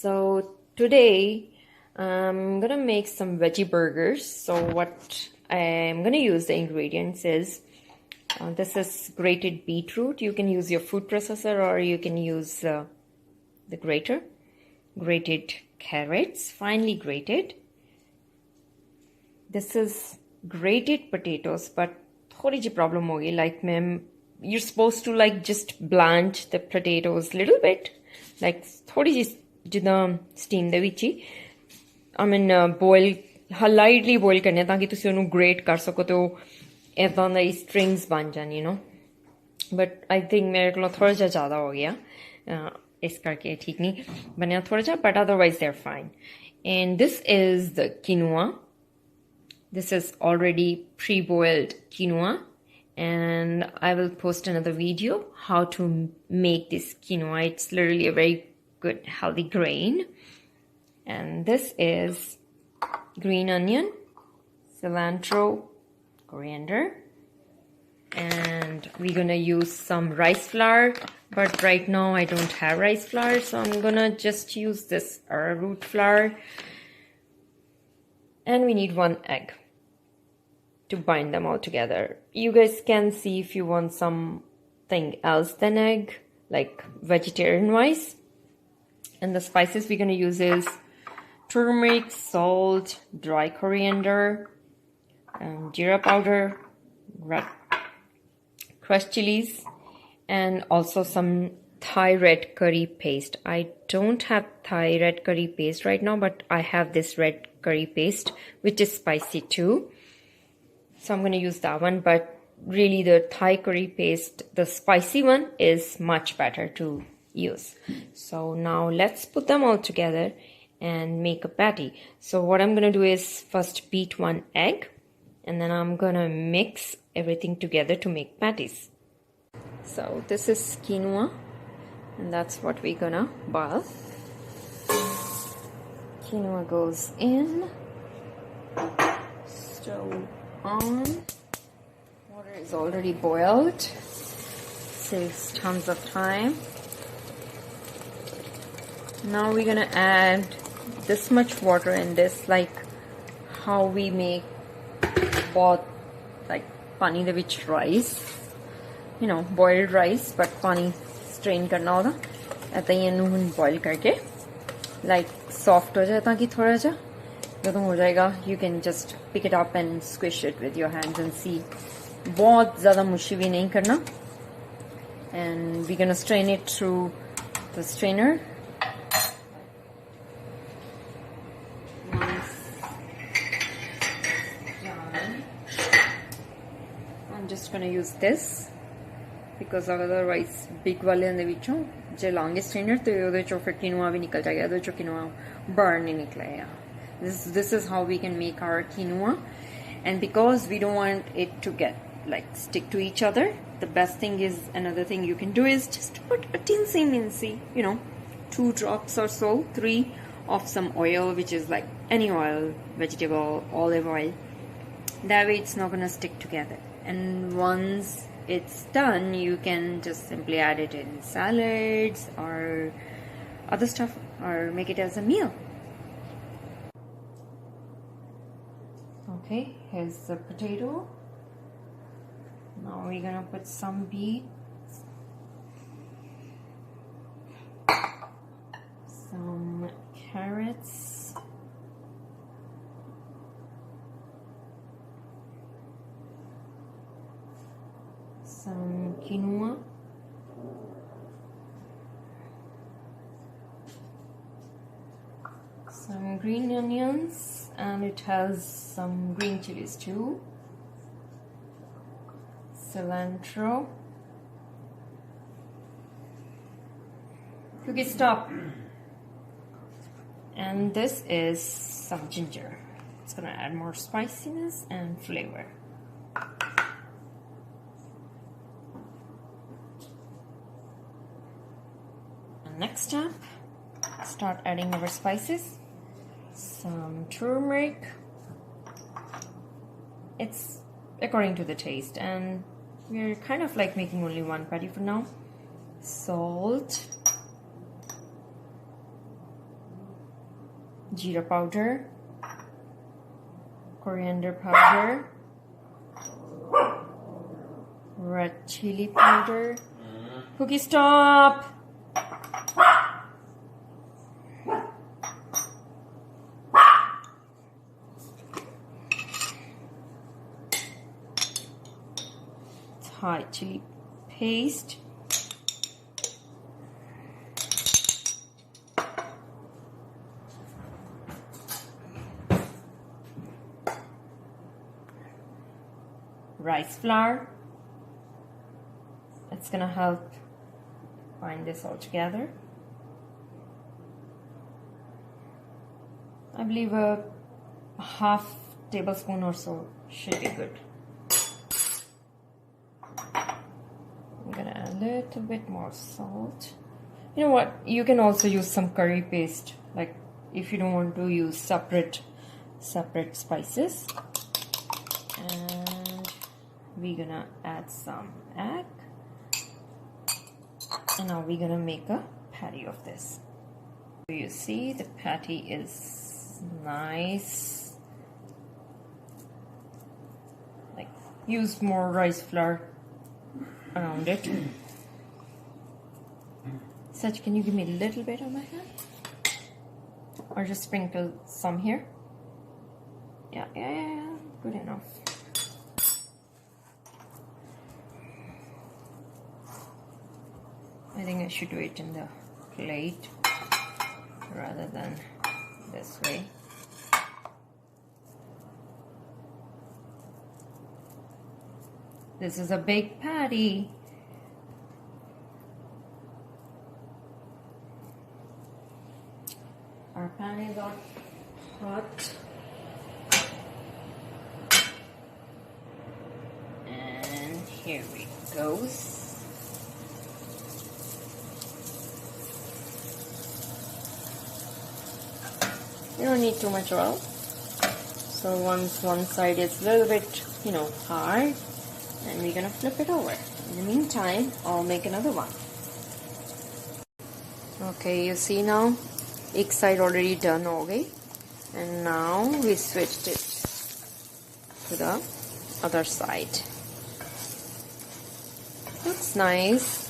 So today I'm gonna make some veggie burgers. So what I'm gonna use, the ingredients is this is grated beetroot. You can use your food processor or you can use the grater. Grated carrots, finely grated. This is grated potatoes, but थोड़ी सी problem होगी. Like ma'am, you're supposed to like just blanch the potatoes little bit, like थोड़ी सी जिदा steam ਦੇ ਵਿੱਚ ਹੀ. I mean boil lightly boil करने ताकि तुसी ਉਹਨੂੰ grate कर सको तो ਇਦਾਂ ਦਾ strings बन जान, you know. But I think मेरे को थोड़ा सा ज़्यादा हो गया. इस करके ठीक नहीं बना थोड़ा सा, but otherwise they're fine. And this is the quinoa. This is already pre-boiled quinoa, and I will post another video how to make this quinoa. It's literally a very good healthy grain. And this is green onion, cilantro, coriander, and we're gonna use some rice flour, but right now I don't have rice flour, so I'm gonna just use this arrowroot flour. And we need 1 egg to bind them all together. You guys can see if you want something else than egg, like vegetarian wise. And the spices we're gonna use is turmeric, salt, dry coriander, jeera powder, crushed chilies, and also some Thai red curry paste. I don't have Thai red curry paste right now, but I have this red curry paste, which is spicy too. So I'm going to use that one, but really the Thai curry paste, the spicy one, is much better to use. So now let's put them all together and make a patty. So what I'm going to do is first beat 1 egg, and then I'm going to mix everything together to make patties. So this is quinoa, and that's what we're gonna boil. Quinoa goes in, stove on, water is already boiled, saves tons of time. Now we're gonna add this much water in this, like how we make both, like pani de vich rice, you know, boiled rice, but pani strain करना होगा. ऐसा ही इन्हें boil करके like soft हो जाए ताकि थोड़ा सा जब हो जाएगा, you can just pick it up and squish it with your hands and see. बहुत ज़्यादा मुश्किल भी नहीं करना. And we're gonna strain it through the strainer. I'm just gonna use this because otherwise big वाले अंदर बिचों जो लॉन्ग स्ट्रेनर तो ये जो फिर quinoa भी निकल जाएगा, तो जो quinoa burn नहीं निकलेगा. This is how we can make our quinoa. And because we don't want it to get like stick to each other, the best thing is, another thing you can do is just put a teensy, you know, 2 drops or so, 3 of some oil, which is like any oil, vegetable, olive oil. That way it's not gonna stick together. And once it's done, you can just simply add it in salads or other stuff, or make it as a meal. Okay, here's the potato. Now we're gonna put some beets, some carrots, some quinoa, some green onions, and it has some green chilies too, cilantro. Cookie, stop. And this is some ginger. It's gonna add more spiciness and flavor. Next step, start adding our spices. Some turmeric. It's according to the taste, and we're kind of like making only 1 patty for now. Salt, jeera powder, coriander powder, red chili powder. Cookie, stop! Thai chili paste. Rice flour. It's gonna help bind this all together. I believe a half tablespoon or so should be good. I'm gonna add a little bit more salt. You know what? You can also use some curry paste, like if you don't want to use separate spices. And we're gonna add some egg. And now we're gonna make a patty of this. So you see the patty is nice. Like, use more rice flour around it. Saj, can you give me a little bit on my hand? Or just sprinkle some here? Yeah, good enough. I think I should do it in the plate rather than this way. This is a big patty. Our pan is all hot. And here it goes. You don't need too much oil. So once one side is a little bit, hard, and we're gonna flip it over. In the meantime, I'll make another one. Okay, you see now, एक side already done हो गई, and now we switched it to the other side. Looks nice.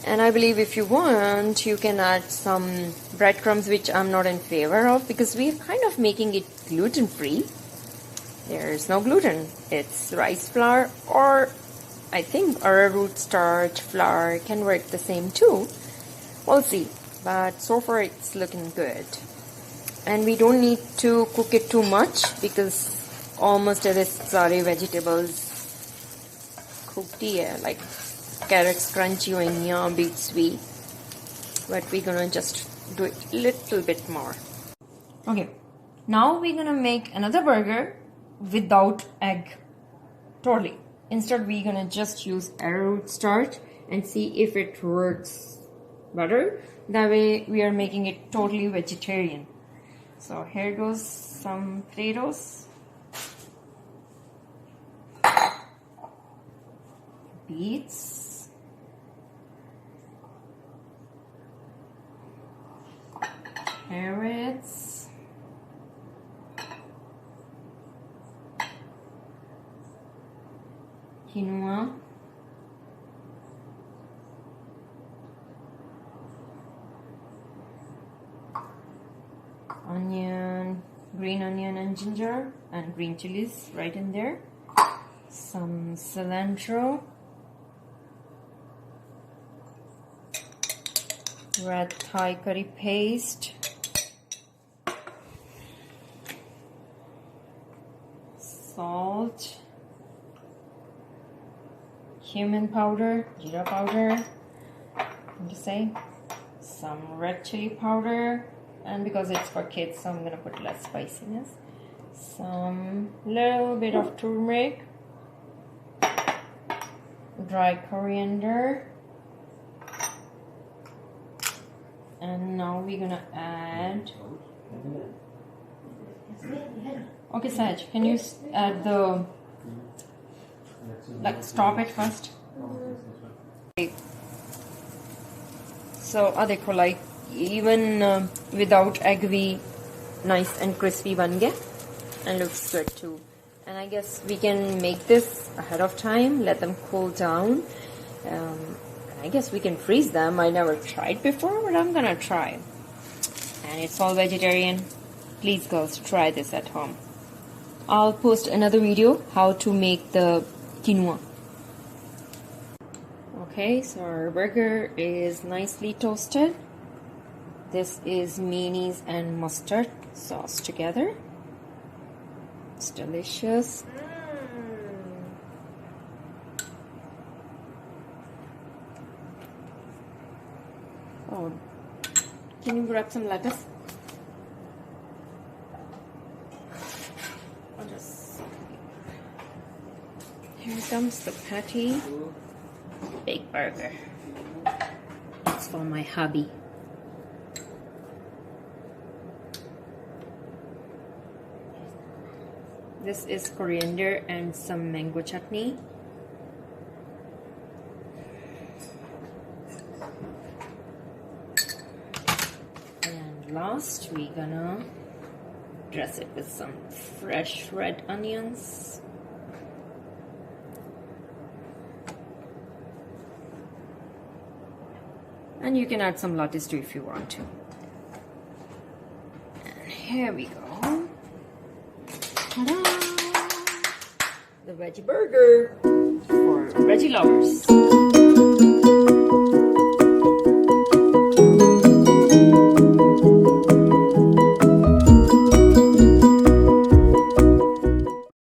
And I believe if you want, you can add some breadcrumbs, which I'm not in favor of because we're kind of making it gluten-free. There's no gluten. It's rice flour, or I think arrowroot starch flour can work the same too. We'll see. But so far it's looking good. And we don't need to cook it too much because almost every sare vegetables cooked here, like carrots crunchy and beets sweet, but we're gonna just do it a little bit more. Okay, now we're gonna make another burger without egg, totally. Instead we're gonna just use arrowroot starch and see if it works better. That way we are making it totally vegetarian. So here goes some potatoes, beets, carrots, quinoa, onion, green onion and ginger, and green chilies right in there, some cilantro, red Thai curry paste, salt, cumin powder, jeera powder, some red chili powder, and because it's for kids, so I'm gonna put less spiciness. Some little bit of turmeric, dry coriander, and now we're gonna add. Okay, Saj, can you add the, stop it first? So, देखो, even without egg we nice and crispy bun gaya and looks good too. And I guess we can make this ahead of time, let them cool down. I guess we can freeze them. I never tried before, but I'm gonna try. And it's all vegetarian. Please girls, try this at home. I'll post another video how to make the quinoa. Okay, so our burger is nicely toasted. This is mayonnaise and mustard sauce together. It's delicious. Oh, can you grab some lettuce? Here comes the patty. Big burger. It's for my hubby. This is coriander and some mango chutney. And last, we're gonna dress it with some fresh red onions. And you can add some lettuce too if you want to. And here we go. Ta-da! The veggie burger for veggie lovers.